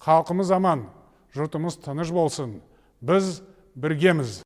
халқымыз аман, жұртымыз тыныш болсын. Біз біргеміз.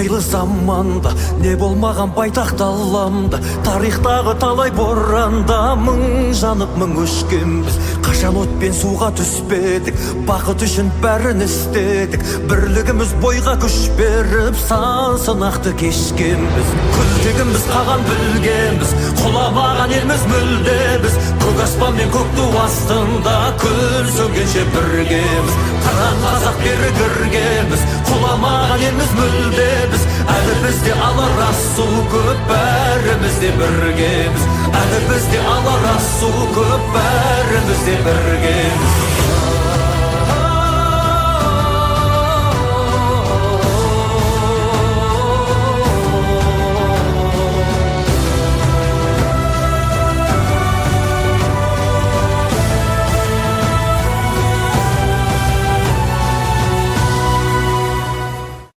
Қилы заманда не болмаған байтақ даламда, тарихтағы талай боранда мың жанып мың өшкенбіз. Қашан отпен суға түспедік, бақыт үшін бәрін істедік. Бірлігіміз бойға күш беріп, сан сынақты кешкенбіз. Күлтегіміз қаған білгенбіз, құламаған елміз мүлдеміз. Көк аспан мен көк ту астында күн сөнгенше біргеміз. Қыран қазақ бері кіргенбіз, құламаған елміз мүлдеміз. Әлі бізде алар асу көп, бәрімізде біргеміз. Әлі бізде алар асу көп, бәрімізде біргеміз.